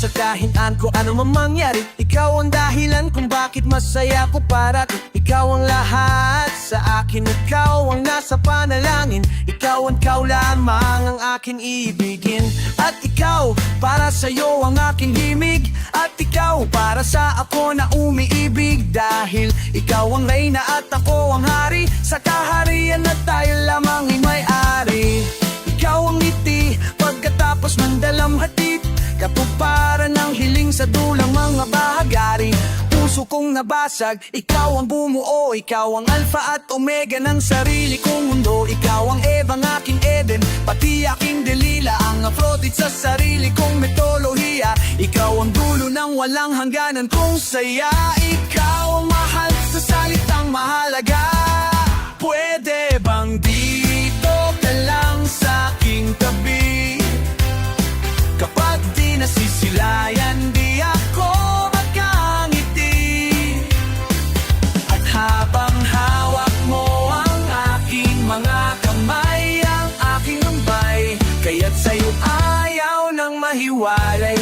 sa kahinaan ko ano man mangyari. Ikaw ang dahilan kung bakit masaya ko para't ikaw ang lahat sa akin. Ikaw ang nasa panalangin, ikaw lamang ang aking ibigin. At ikaw, para sa'yo ang aking himig. At ikaw, para sa ako na umiibig. Dahil ikaw ang reyna at ako ang hari sa kaharian na tayo lamang ay may-ari. Ikaw ang ngiti, pagkatapos ng dalamhati, katuparan ng hiling sa dulang mga bahagari. Puso kong nabasag, ikaw ang bumuo. Ikaw ang alpha at omega ng sarili kong mundo. Ikaw ang Eva, ang aking Eden, pati aking Delila, ang Aphrodite sa sarili kong mitolohiya. Ikaw ang dulo ng walang hangganan kong saya. Ikaw ang mahal sa salitang mahalaga. Pwede bang dito ka lang sa aking tabi? Kapag di nasisilayan, di ako magkangiti. At habang hawak mo ang aking mga kamay, ang aking lambay, kaya't sa'yo ayaw nang mahiwalay.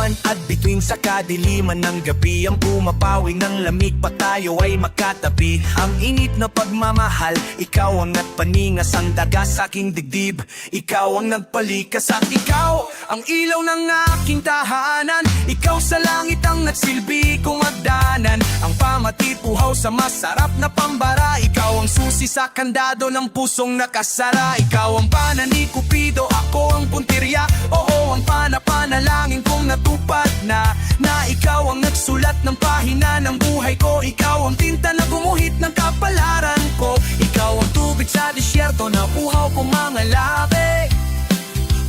At bituin sa kadiliman ng gabi, ang pumapawing ng lamig pa tayo ay makatabi. Ang init na pagmamahal, ikaw ang nagpaningas ang daga sa aking dibdib. Ikaw ang nagpalikas at ikaw ang ilaw ng aking tahanan. Ikaw sa langit ang nagsilbi kong agdanan, ang pamatipuhaw sa masarap na pambara. Ikaw ang susi sa kandado ng pusong nakasara. Ikaw ang pana ni Cupido, ako ang puntirya. Oo, ang panapanalangin kong natupad na ikaw ang nagsulat ng pahina ng buhay ko. Ikaw ang tinta na gumuhit ng kapalaran ko. Ikaw ang tubig sa disyerto na uhaw ko mga labi.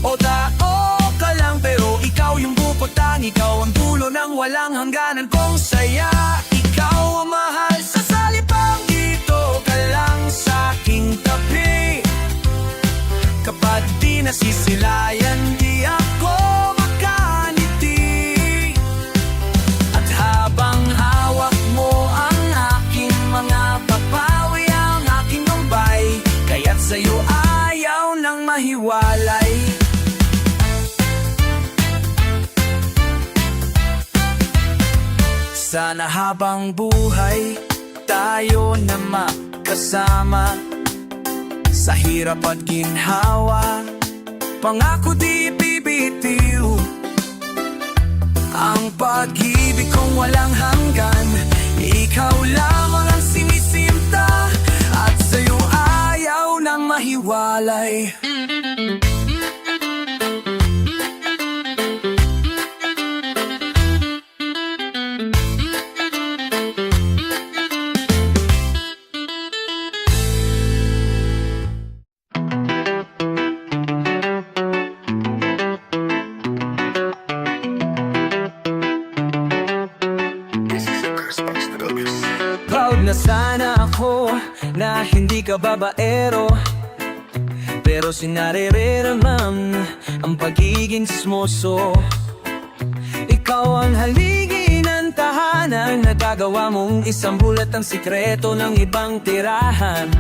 O tao ka lang pero ikaw yung bukotang. Ikaw ang dulo ng walang hangganan kong saya. Ikaw ang mahal sa salipang dito ka lang sa aking tabi. Kapag di nasisilayan, di ako magkaniti. At habang hawak mo ang aking mga papawi, ang aking lumbay, kaya't sa'yo ayaw nang mahiwalay. Sana habang buhay tayo na magkasama, sa hirap at ginhawa, pangako di bibitiw. Ang pag-ibig kong walang hanggan, ikaw lamang ang sinisinta. At sa'yo ayaw nang mahiwalay. Proud na sana ako na hindi ka babaero, pero sinaririramam ang pagiging sismoso. Ikaw ang haligi ng tahanan, nagagawa mong isang bulat ang sikreto ng ibang tirahan.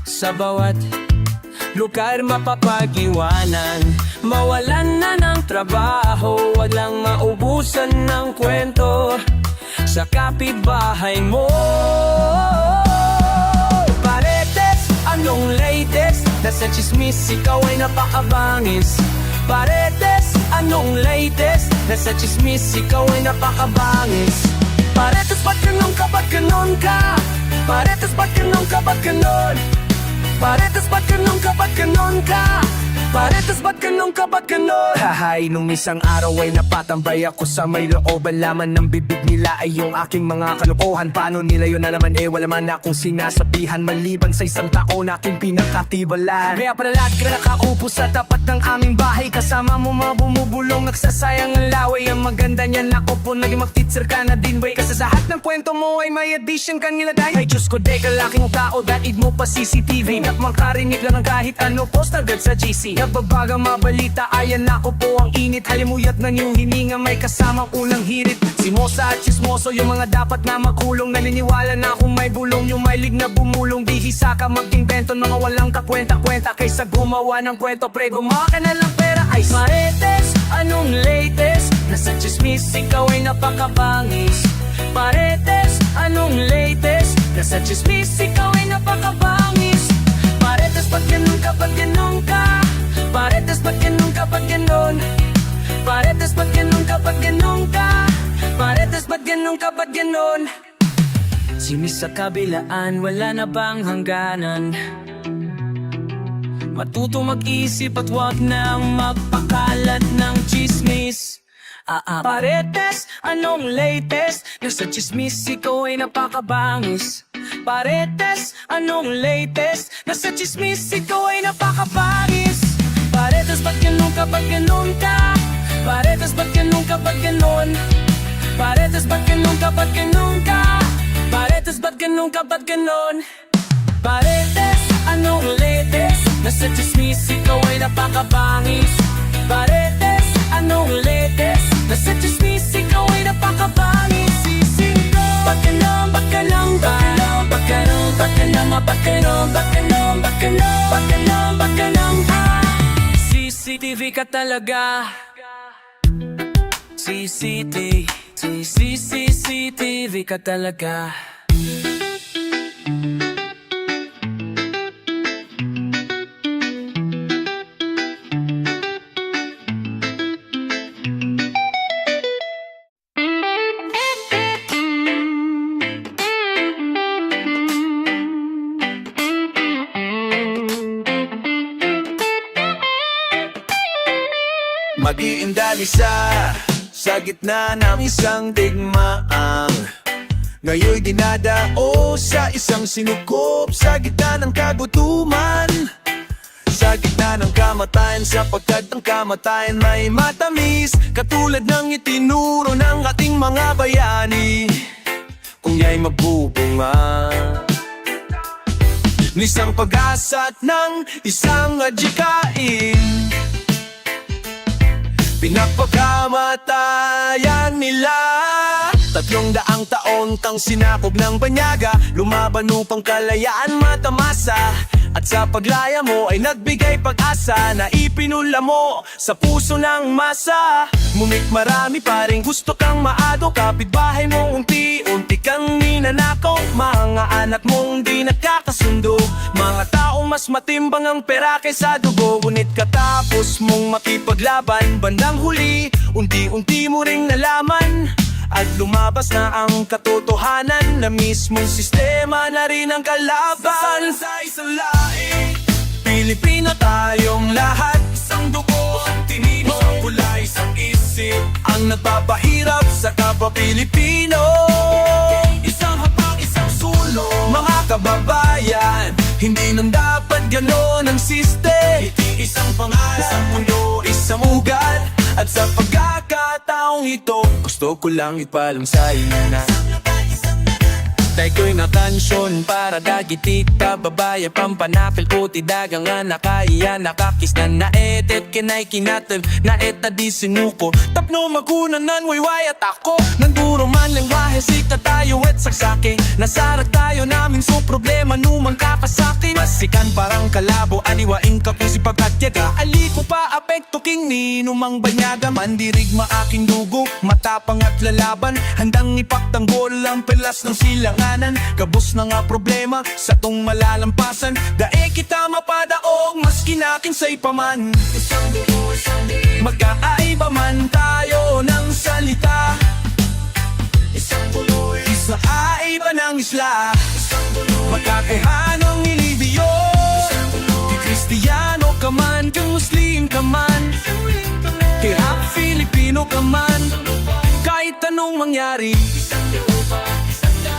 Sa bawat lugar mapapag-iwanan, mawalan na ng trabaho, wag lang maubusan ng kwento sa kapitbahay mo. Paretes, anong latest? Nasa chismis, ikaw ay napakabangis. Paretes, anong latest? Nasa chismis, ikaw ay napakabangis. Paretes, ba't ganun ka, ba't ganun ka? Paretes, ba't ganun ka, ba't ganun? Paretes, ba't ganun ka, ba't ganun ka? Paretes, ba't ganun ka, ba't ganun? Hahay, nung isang araw ay napatambay ako sa may looban. Laman ng bibig nila ay yung aking mga kalokohan. Paano nila yun na naman wala man akong sinasabihan, maliban sa isang taon aking pinakatibalan. Kaya pala lahat ka nakaupo sa tapat ng aming bahay, kasama mo mga bumubulong, nagsasayang ang laway. Ang maganda niyan ako po, naging mag-teacher ka na din way. Kasi sa lahat ng kwento mo ay may addition ka nilagay. Ay Diyos ko, deka laking tao, daig mo pa CCTV. Nak makarinig lang ng kahit ano post agad sa GC. Nagbabagang mabalita, ayan ako po ang init. Halimuyat ng iyong hininga, may kasamang unang hirit. Simosa at chismoso, yung mga dapat na makulong. Naniniwala na kung may bulong, yung may lig na bumulong. Bihisa ka mag-invento, mga walang kakwenta-kwenta. Kaysa gumawa ng kwento, pre, gumawa ka na lang pera. Ay Paretes, anong latest? Nasa chismis, ikaw ay napakabangis. Paretes, anong latest? Nasa chismis, ikaw ay napakabangis. Paretes, ba't ganun ka, ba't ganun ka? Paretes, ba't ganun ka, ba't ganun? Paretes, ba't ganun ka, ba't ganun ka? Paretes, ba't ganun ka, ba't ganun? Simis sa kabilaan, wala na bang hangganan? Matuto mag-isip at wag na magpakalat ng chismis. Paretes, anong latest? Nasa chismis, ikaw ay napakabangis. Paretes, anong latest? Nasa chismis, ikaw ay napakabangis. Paretes, ba't ganun ka, ba't ganun ka? Paretes, ba't ganun ka, ba't ganun? Paretes, ba't ganun ka, ba't ganun ka? Paretes, ba't ganun ka, ba't ganun? Paretes, anong latest? Nasa chismis, ikaw ay napakabangis. Paretes, anong latest? Nasa chismis, ikaw ay napakabangis. Sisindo, ba't ganun, ba't ganun ba? Ba't ganun, ba't ganun, ba't ganun, ba't ganun, ba't ganun, ba't ganun, ba't ganun, ha? CCTV ka talaga. CCTV ka talaga. Mag-iindal isa sa gitna ng isang digmaang ngayon'y dinadao sa isang sinukop sa gitna ng kagutuman, sa gitna ng kamatayan, sapagkat ang kamatayan may matamis, katulad ng itinuro ng ating mga bayani. Kung ya'y mabubunga nisang pag-asa at ng isang adjikain, pinagpagkamatayan nila. 300 taon kang sinakop ng banyaga, lumaban upang kalayaan matamasa. At sa paglaya mo ay nagbigay pag-asa na ipinula mo sa puso ng masa. Ngunit marami pa rin gusto kang maado, kapitbahay mo unti-unti kang ninanakaw. Mga anak mong di nagkakasundo, mga taong mas matimbang ang pera kaysa dugo. Ngunit katapos mong makipaglaban, bandang huli unti-unti mo ring nalaman at lumabas na ang katotohanan na mismong sistema na rin ang kalaban. Sa isang lahi, Pilipino tayong lahat, isang dugo, isang tinino, isang kulay, isang isip ang nagpapahirap sa kapwa Pilipino. Isang hapang, isang sulong, mga kababayan, hindi nang dapat ganon ang siste. Isang pangalan, isang mundo, isang ugat. At sa pagkakataong ito, gusto ko lang ipalam sa inyo na tay ko'y nakansyon para dagitita babaya pampanapil ko tidagang nga nakaiya nakakis na naetet kinay kinatel na eta di sinuko tapno magunanan wayway at ako nanduro man lengwahe sikta tayo et saksake nasarag tayo namin so problema numang kapasakin masikan parang kalabo aniwain ka kung si pagkatyaga ali ko pa apekto king ninumang banyaga mandirig maaking dugo matapang at lalaban handang ipagtanggol ang pelas ng silang kabos na nga problema sa tong malalampasan. Dae kita mapadaog maski nakin sa ipaman. Magkaiba man tayo ng salita, isa aiba ng isla. Magkakahanong ilibiyo, di Kristiyano ka man, kang Muslim ka man, kaya Filipino ka man. Kahit anong mangyari,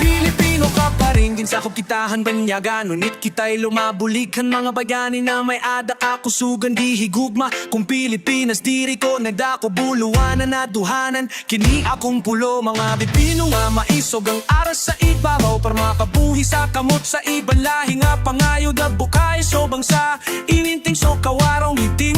Pilipino ka pa rin, ginsakop kitahan banyaga. Ngunit kita'y lumabulighan mga bayani na may adak ako sugan di higugma. Kung Pilipinas diri ko nagdako buluan na naduhanan. Kini akong pulo mga Pilipino nga maisog ang aras sa ibabaw para makabuhi sa kamot sa ibang lahi nga pangayo da bukay so bangsa ininting so kawarong iting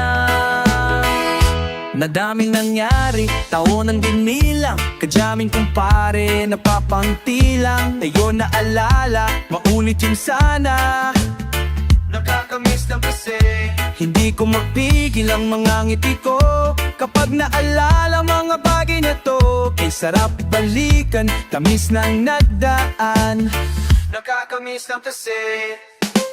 na daming nangyari, taonan din nilang kadyaming kumpare, napapantilang tayo naalala, maulit yung sana. Nakakamiss lang kasi hindi ko mapigil ang mga ngiti ko kapag naalala mga bagay na to. Kay sarap balikan, tamis ng nagdaan. Nakakamiss lang kasi.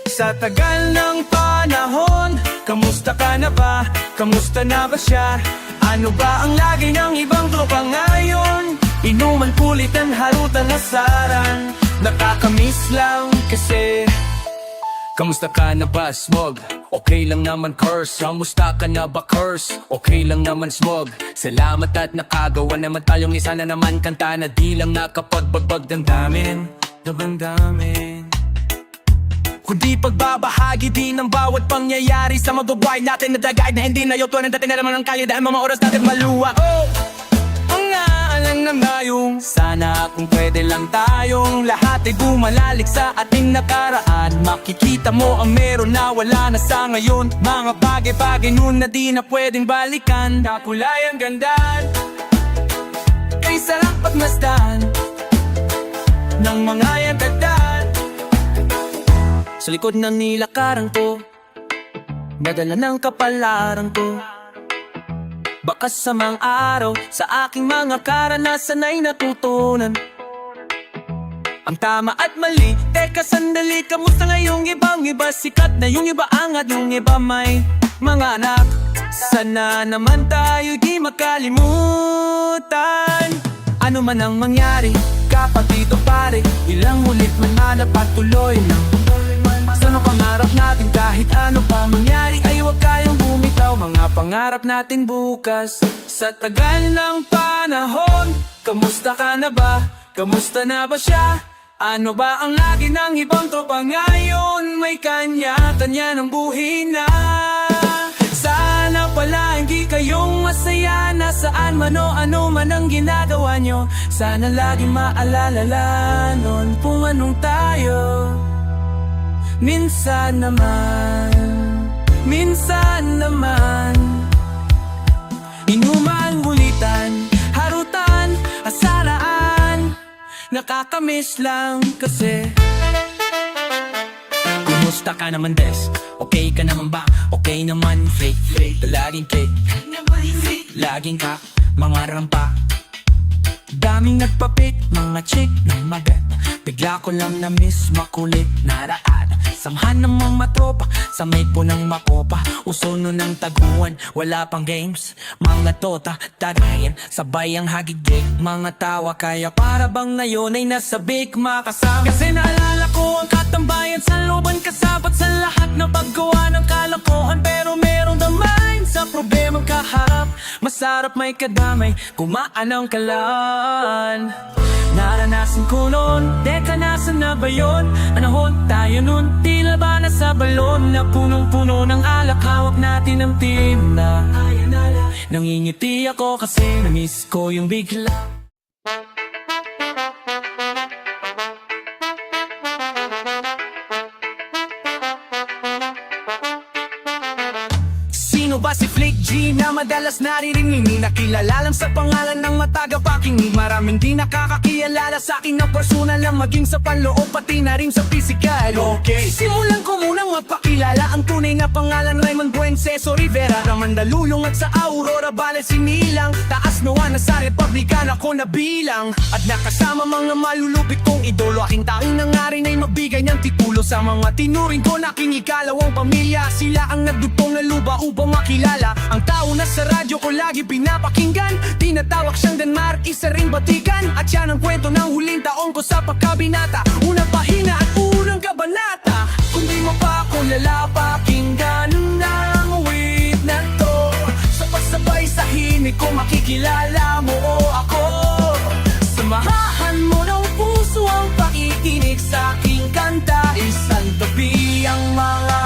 Sa tagal ng panahon, kamusta ka na ba? Kamusta na ba siya? Ano ba ang lagi ng ibang tropa ngayon? Inuman, kulitan, harutan, asaran. Nakakamiss lang kasi. Kamusta ka na ba, Smog? Okay lang naman, curse. Kamusta ka na ba, curse? Okay lang naman, Smog. Salamat at nakagawa naman tayong isa na naman kanta na di lang nakapagbagbag damdamin. Kundi pagbabahagi din ng bawat pangyayari sa magbabuhay natin na dagay na hindi na yutuan ang dating na naman ang kaya dahil mga oras natin maluwa. Ang naalang na ngayong sana kung pwede lang tayong lahat ay bumalalik sa ating nakaraan. Makikita mo ang meron na wala na sa ngayon, mga bagay-bagay nun na di na pwedeng balikan. Kakulay ang gandaan, kay sarap pagmasdan ng mga yandagdan. Sa likod ng nilakaran ko, nadala ng kapalaran ko. Baka sa mga araw, sa aking mga karanasan ay natutunan ang tama at mali. Teka sandali, kamusta ngayong ibang iba? Sikat na yung iba, angat yung iba, may mga anak. Sana naman tayo di makalimutan. Ano man ang mangyari, kapatid o pare, ilang ulit man hanap at tuloy ng sana pangarap natin kahit ano pa mangyari ay huwag kayong bumitaw. Mga pangarap natin bukas. Sa tagal ng panahon, kamusta ka na ba? Kamusta na ba siya? Ano ba ang lagi ng ibang tropa ngayon? May kanya-kanya ng buhay na. Sana pala hindi kayong masaya, nasaan man o ano man ang ginagawa nyo. Sana lagi maalala nun kung anong tayo. Minsan naman inuman, gulitan, harutan, asaraan. Nakakamiss lang kasi. Kumusta ka naman, Des? Okay ka naman ba? Okay naman, fake laging cake, laging ka, mga rampa. Daming nagpapit, mga chick ng magat. Bigla ko lang na-miss, makulit na raan. Samahan ng mga matropa, sa may punang makopa. Uso nun ng taguan, wala pang games. Mga tota, tagayan, sabay ang hagigig. Mga tawa, kaya para bang ngayon ay nasa big makasama. Kasi naalala ko ang katambayan sa looban, kasabat sa lahat na paggawa ng kalokohan. Pero merong damay sa problemang kaharap. Masarap may kadamay, kumaan ang kalan. Naranasan ko noon, teka nasan na ba yun? Anahon tayo nun, tila ba nasa balon na punong-puno ng alak, hawak natin ang timna. Nangingiti ako kasi na-miss ko yung bigla. Sino ba si Flake G na madalas naririnig? Nakilala lang sa pangalan ng matagapakinig. Maraming di nakakakilala sa akin na personal lang, maging sa panloob pati na rin sa physical. Okay, simulan ko munang magpakilala. Ang tunay na pangalan Raymond Buenceso Rivera, Ramandaluyong at sa Aurora Valley sinilang. Taas nawa na sa Republican ako nabilang. At nakasama mga malulupit kong idolo. Aking tanging nangarin ay mabigay ng titulo sa mga tinuring ko na aking ikalawang pamilya. Sila ang nagdugtong na luba upang makilala ang tao na sa radyo ko lagi pinapakinggan. Tinatawag siyang Denmark, isa ring batikan. At siya ang kwento ng huling taong ko sa pagkabinata. Unang pahina at unang kabanata. Kung di mo pa ako lalapakinggan ng uwit na to, sabay sa himig ko makikilala mo o ako. Samahan mo ng puso ang pakikinig sa aking kanta. Isang tabi ang mga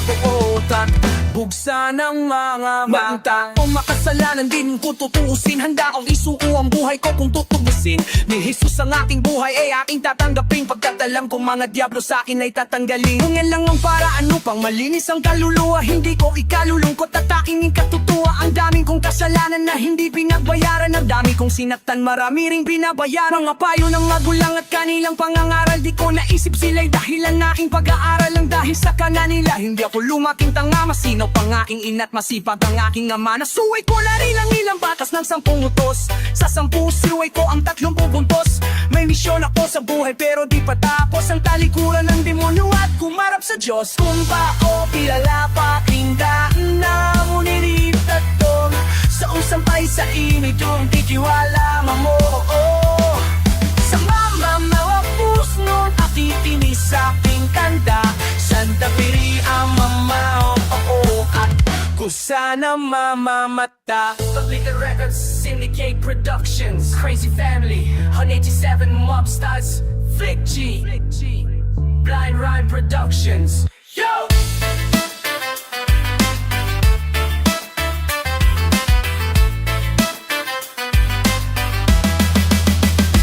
buot at bugs kursa ng mga mata. Kung makasalanan din kung tutuusin, handa akong isuko ang buhay ko kung tutubusin. Ni Jesus ang aking buhay ay aking tatanggapin, pagkat alam kong mga diablo sa akin ay tatanggalin. Kung yan lang ang paraan upang malinis ang kaluluwa, hindi ko ikalulungkot at aking ikatutuwa. Ang daming kong kasalanan na hindi pinagbayaran, ang dami kong sinaktan, marami ring binabayaran. Mga payo ng magulang at kanilang pangangaral, di ko naisip sila'y dahilan na aking pag-aaral. Lang dahil sa kanila, hindi ako lumaking tanga. Masinaw pang aking ina't masipag ang aking ama. Nasuway ko na rin ang ilang batas ng 10 utos. Sa 10 sinuway ko ang 30 buntos. May misyon ako sa buhay pero di pa tapos ang talikuran ng demonyo at kumarap sa Diyos. Kung ba o kilala pa tingdaan na ngunit tatong sa usampay sa init yung tikiwala mo. Sa mamamawapus nun akitinis sa aking kanta, Santa Piri ang mamao at kusana mamamata. Public Records, Syndicate Productions, Crazy Family, 187 Mobstars, Flick G, Blind Rhyme Productions. Yo!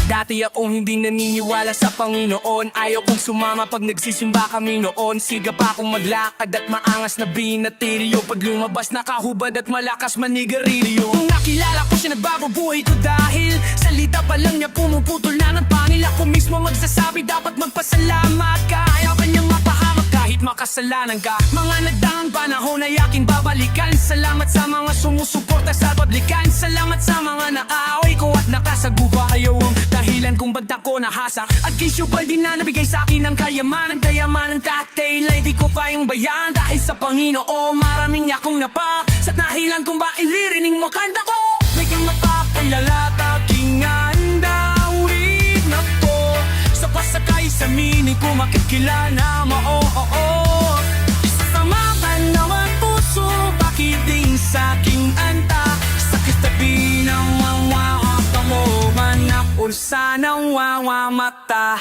Dati akong hindi naniniwala sa Panginoon. Ayaw kong sumama pag nagsisimba kami noon. Siga pa akong maglakad at maangas na binatilyo. Pag lumabas nakahubad at malakas manigarilyo. Nung nakilala ko siya nagbago buhay ko dahil salita pa lang niya pumuputol na ng pangil. Ako mismo magsasabi dapat magpasalamat ka. Ayaw ka niyang mapahamak kahit makasalanan ka. Mga nagdaang panahon ay aking babalikan. Salamat sa mga sumusuporta sa pablikan. Salamat sa mga naaaway ko at nakasagupa. Ayaw ang dahilan kung ba't ako nahasak. At kisyubal din na nabigay sa akin ng kayamanan. Kayamanan tatay, di ko pa yung bayan. Dahil sa Panginoon, maraming akong napa. Sa dahilan kung bakit lirining mo kanta ko. May kang mapapalala, taking anda. Ulit na to sa pasakay sa mini ko makikilala mo. Sa maman naman puso, bakit din sa aking anta. Sakit tabi ng wawa mo, manak ursa ng wawa mata.